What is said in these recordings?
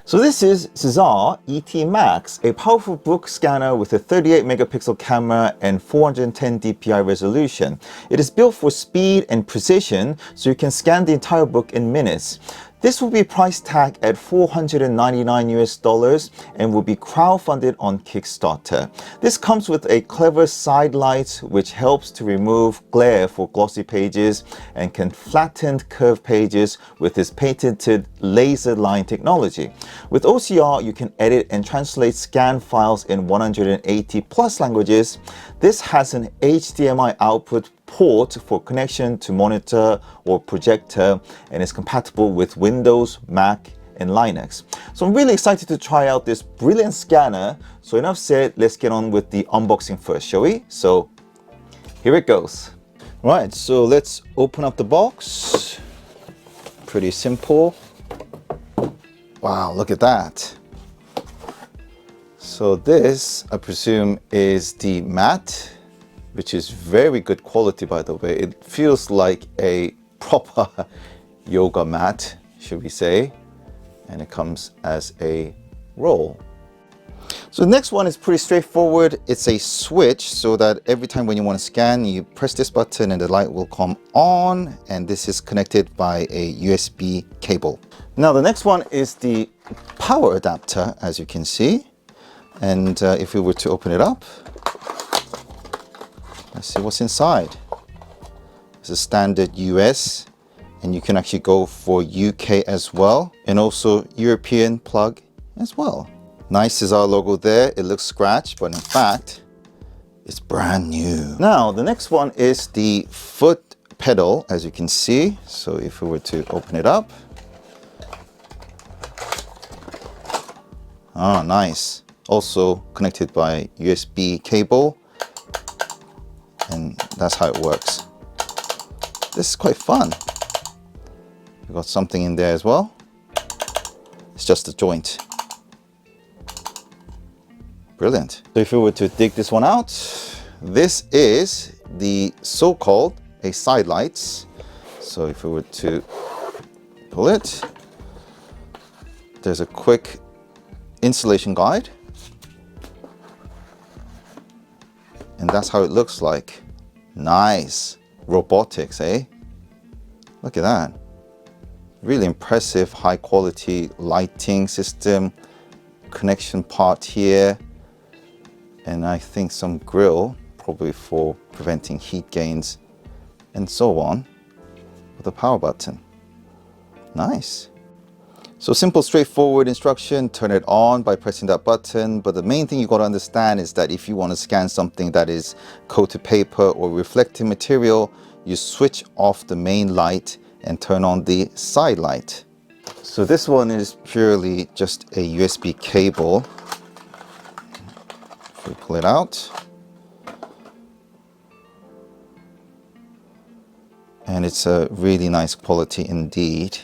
So this is CZUR ET Max, a powerful book scanner with a 38 megapixel camera and 410 dpi resolution. It is built for speed and precision, so you can scan the entire book in minutes. This will be price tagged at $499 and will be crowdfunded on Kickstarter. This comes with a clever side light which helps to remove glare for glossy pages and can flatten curved pages with this patented laser line technology. With OCR, you can edit and translate scan files in 180 plus languages. This has an HDMI output port for connection to monitor or projector and is compatible with Windows, Mac, and Linux. So I'm really excited to try out this brilliant scanner. So enough said, let's get on with the unboxing first, shall we? So here it goes. Right, so let's open up the box. Pretty simple. Wow, look at that. So this, I presume, is the mat, which is very good quality, by the way. It feels like a proper yoga mat, should we say. And it comes as a roll. So the next one is pretty straightforward. It's a switch so that every time when you want to scan, you press this button and the light will come on. And this is connected by a USB cable. Now the next one is the power adapter, as you can see. And if we were to open it up, let's see what's inside. It's a standard US, and you can actually go for UK as well, and also European plug as well. Nice CZUR logo there. It looks scratched, but in fact, it's brand new. Now, the next one is the foot pedal, as you can see. So if we were to open it up. Ah, nice. Also connected by USB cable. And that's how it works. This is quite fun. We've got something in there as well. It's just a joint. Brilliant. So if we were to dig this one out, this is the so-called a side lights. So if we were to pull it, there's a quick installation guide. And that's how it looks like. Nice. Robotics, eh? Look at that. Really impressive, high quality lighting system. Connection part here. And I think some grill, probably for preventing heat gains and so on, with a power button. Nice. So simple, straightforward instruction, turn it on by pressing that button. But the main thing you got to understand is that if you want to scan something that is coated paper or reflective material, you switch off the main light and turn on the side light. So this one is purely just a USB cable. If we pull it out. And it's a really nice quality indeed.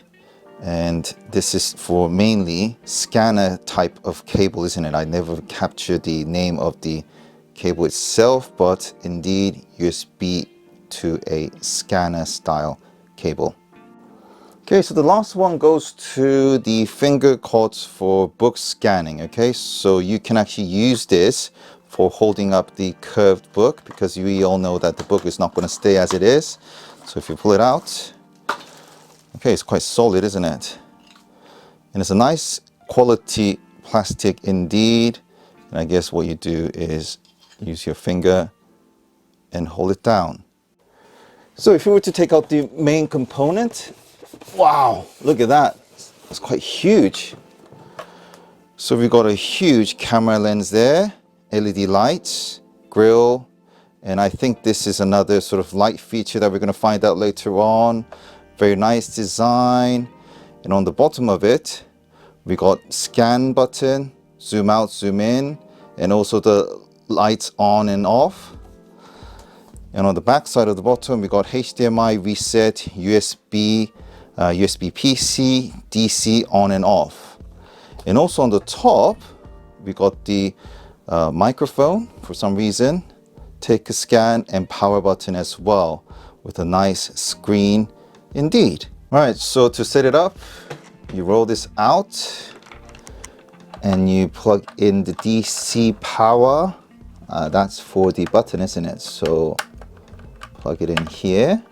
And this is for mainly scanner type of cable, isn't it? I never captured the name of the cable itself, but indeed USB to a scanner style cable. Okay, so the last one goes to the finger cords for book scanning. Okay, so you can actually use this for holding up the curved book, because we all know that the book is not going to stay as it is. So if you pull it out, okay, it's quite solid, isn't it? And it's a nice quality plastic indeed. And I guess what you do is use your finger and hold it down. So if you were to take out the main component, wow, look at that. It's quite huge. So we've got a huge camera lens there, LED lights, grill, and I think this is another sort of light feature that we're going to find out later on. Very nice design. And on the bottom of it, we got scan button, zoom out, zoom in, and also the lights on and off. And on the back side of the bottom, we got HDMI reset, USB, USB-PC, DC on and off. And also on the top, we got the microphone for some reason, take a scan, and power button as well, with a nice screen indeed. All right, so to set it up, you roll this out and you plug in the DC power. That's for the button, isn't it? So plug it in here,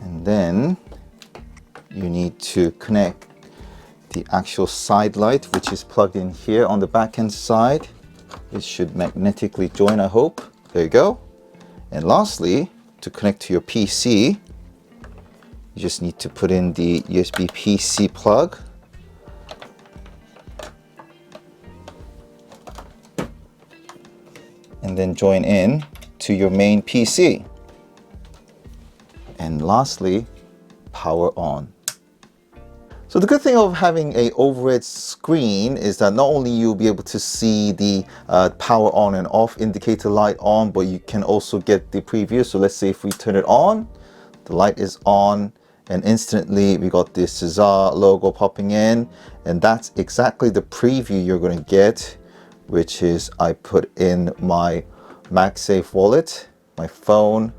and then you need to connect the actual side light, which is plugged in here on the back end side. It should magnetically join, I hope. There you go. And lastly, to connect to your PC, you just need to put in the USB PC plug. And then join in to your main PC. And lastly, power on. So the good thing of having a overhead screen is that not only you'll be able to see the power on and off indicator light on, but you can also get the preview. So let's say if we turn it on, the light is on, and instantly we got the CZUR logo popping in, and that's exactly the preview you're going to get, which is I put in my MagSafe wallet, my phone,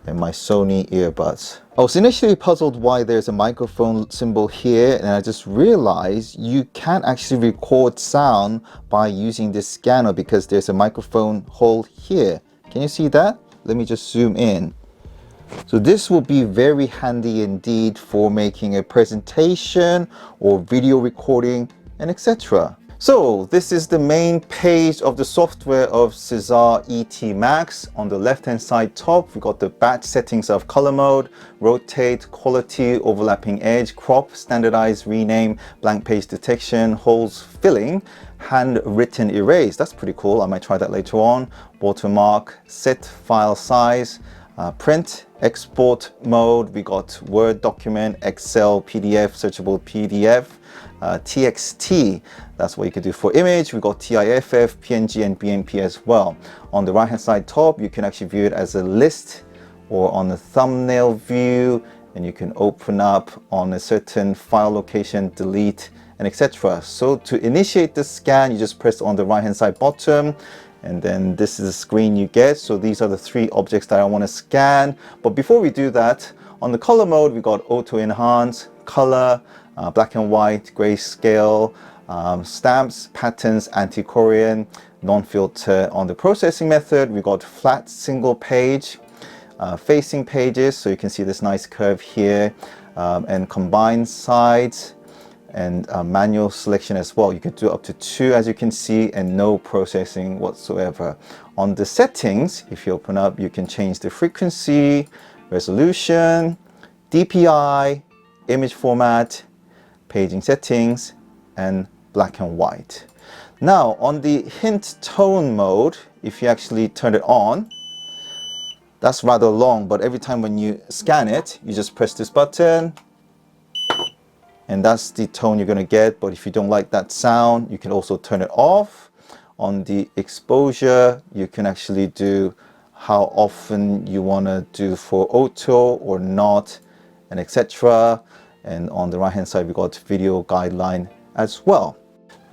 and my Sony earbuds. I was initially puzzled why there's a microphone symbol here, and I just realized you can actually record sound by using this scanner because there's a microphone hole here. Can you see that? Let me just zoom in. So this will be very handy indeed for making a presentation or video recording and etc. So this is the main page of the software of CZUR ET Max. On the left hand side top, we got the batch settings of color mode, rotate, quality, overlapping edge, crop, standardize, rename, blank page detection, holes filling, handwritten erase. That's pretty cool. I might try that later on. Watermark, set file size, print, export mode. We got Word document, Excel, PDF, searchable PDF. TXT, that's what you could do for image. We got TIFF, PNG, and BMP as well. On the right hand side top, you can actually view it as a list or on a thumbnail view, and you can open up on a certain file location, delete, and etc. So to initiate the scan, you just press on the right hand side bottom, and then this is the screen you get. So these are the three objects that I want to scan. But before we do that, on the color mode, we got auto enhance, color, black and white, grayscale, stamps, patterns, anti-Korean, non-filter. On the processing method, we got flat single page, facing pages, so you can see this nice curve here, and combined sides, and manual selection as well. You can do up to 2, as you can see, and no processing whatsoever. On the settings, if you open up, you can change the frequency, resolution, DPI, image format, paging settings, and black and white. Now on the hint tone mode, if you actually turn it on, that's rather long, but every time when you scan it, you just press this button, and that's the tone you're going to get. But if you don't like that sound, you can also turn it off. On the exposure, you can actually do how often you want to do for auto or not, and etc. And on the right hand side, we got video guideline as well.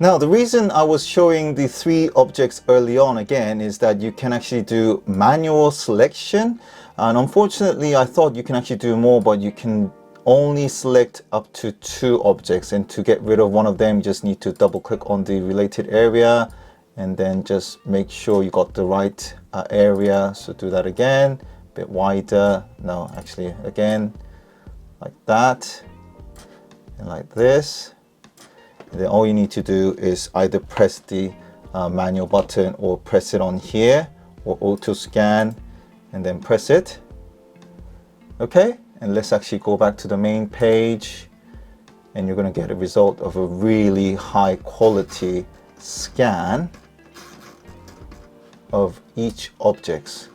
Now, the reason I was showing the 3 objects early on again is that you can actually do manual selection. And unfortunately, I thought you can actually do more, but you can only select up to 2 objects. And to get rid of one of them, you just need to double click on the related area and then just make sure you got the right area. So do that again, a bit wider. No, actually again, like that. And like this, and then all you need to do is either press the manual button or press it on here, or auto scan and then press it. Okay, and let's actually go back to the main page, and you're going to get a result of a really high quality scan of each object.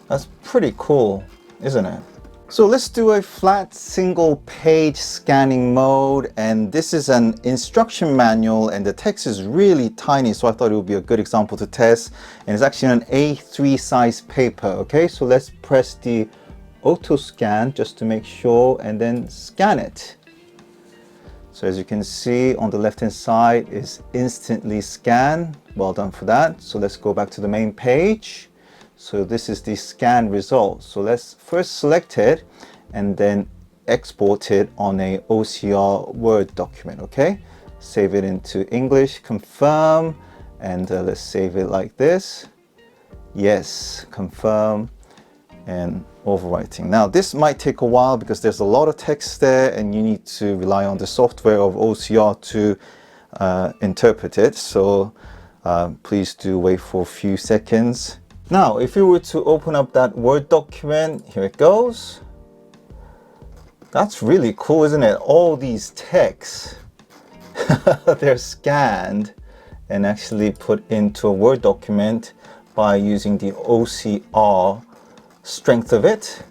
That's pretty cool, isn't it? So let's do a flat single page scanning mode, and this is an instruction manual and the text is really tiny, so I thought it would be a good example to test, and it's actually an A3 size paper. Okay, so let's press the auto scan just to make sure and then scan it. So as you can see on the left hand side is instantly scan. Well done for that. So let's go back to the main page. So this is the scan result. So let's first select it and then export it on a OCR Word document. Okay, save it into English, confirm, and let's save it like this. Yes, confirm, and overwriting. Now this might take a while because there's a lot of text there and you need to rely on the software of OCR to interpret it. So please do wait for a few seconds. Now, if you were to open up that Word document, here it goes. That's really cool, isn't it? All these texts, they're scanned and actually put into a Word document by using the OCR strength of it.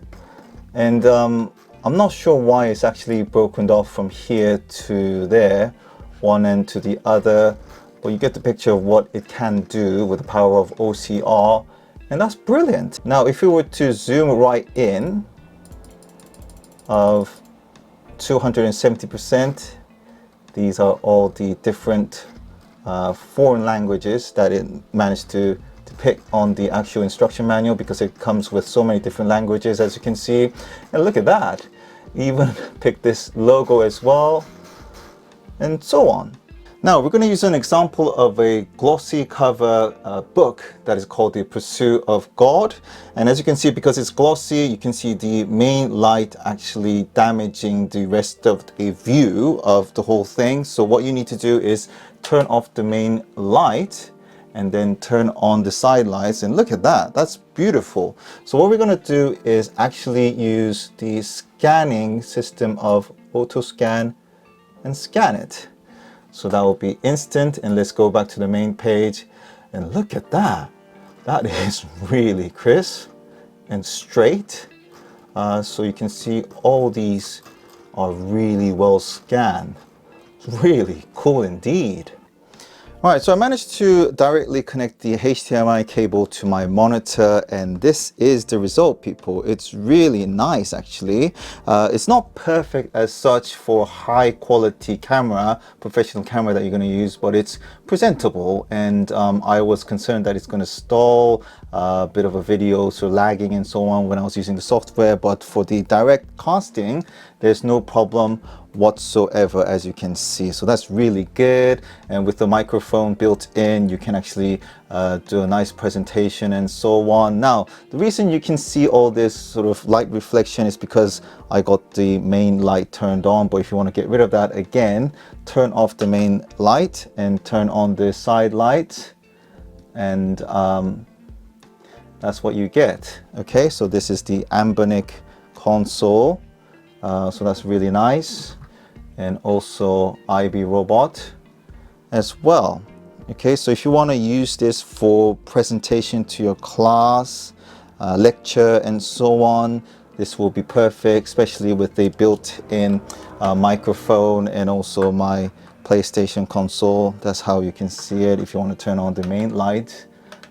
And I'm not sure why it's actually broken off from here to there, one end to the other, but you get the picture of what it can do with the power of OCR, and that's brilliant. Now, if we were to zoom right in of 270%, these are all the different foreign languages that it managed to pick on the actual instruction manual, because it comes with so many different languages, as you can see. And look at that, even pick this logo as well, and so on. Now we're going to use an example of a glossy cover book that is called The Pursuit of God. And as you can see, because it's glossy, you can see the main light actually damaging the rest of a view of the whole thing. So what you need to do is turn off the main light and then turn on the side lights, and look at that, that's beautiful. So what we're going to do is actually use the scanning system of auto scan and scan it. So that will be instant, and let's go back to the main page, and look at that. That is really crisp and straight. So you can see all these are really well scanned. Really cool indeed. All right, so I managed to directly connect the HDMI cable to my monitor, and this is the result, people. It's really nice, actually. It's not perfect as such for high quality camera, professional camera that you're going to use, but it's presentable. And I was concerned that it's going to stall, a bit of a video, so lagging and so on when I was using the software. But for the direct casting, there's no problem whatsoever, as you can see. So that's really good, and with the microphone built in, you can actually do a nice presentation and so on. Now, the reason you can see all this sort of light reflection is because I got the main light turned on. But if you want to get rid of that, again, turn off the main light and turn on the side light, and that's what you get. Okay, so this is the Ambonic console. So that's really nice. And also IB robot as well. Okay, so if you want to use this for presentation to your class, lecture and so on, this will be perfect, especially with the built-in microphone and also my PlayStation console. That's how you can see it. If you want to turn on the main light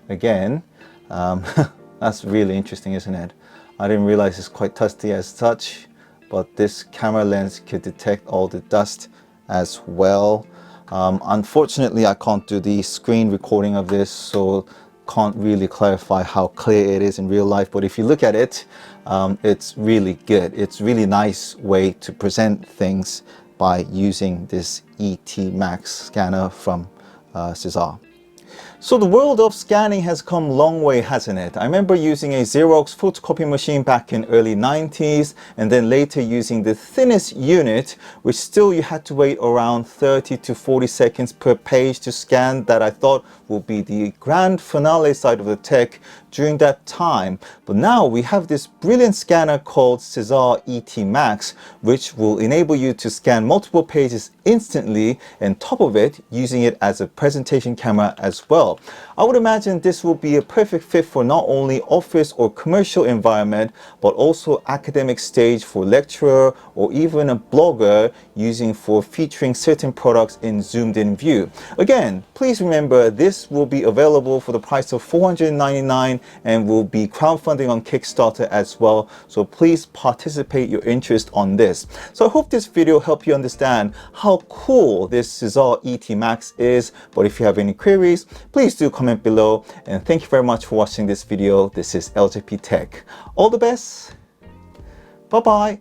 again, that's really interesting, isn't it? I didn't realize it's quite dusty as such, but this camera lens could detect all the dust as well. Unfortunately, I can't do the screen recording of this, so can't really clarify how clear it is in real life. But if you look at it, it's really good. It's really nice way to present things by using this ET Max scanner from CZUR. So the world of scanning has come a long way, hasn't it? I remember using a Xerox photocopy machine back in early 90s, and then later using the thinnest unit, which still you had to wait around 30 to 40 seconds per page to scan, that I thought would be the grand finale side of the tech during that time. But now we have this brilliant scanner called CZUR ET Max, which will enable you to scan multiple pages instantly, and top of it, using it as a presentation camera as well. I would imagine this will be a perfect fit for not only office or commercial environment, but also academic stage for lecturer or even a blogger using for featuring certain products in zoomed in view. Again, please remember this will be available for the price of $499 and will be crowdfunding on Kickstarter as well. So please participate your interest on this. So I hope this video helped you understand how cool this CZUR ET Max is. But if you have any queries, please do comment below, and thank you very much for watching this video. This is LJP Tech. All the best. Bye bye.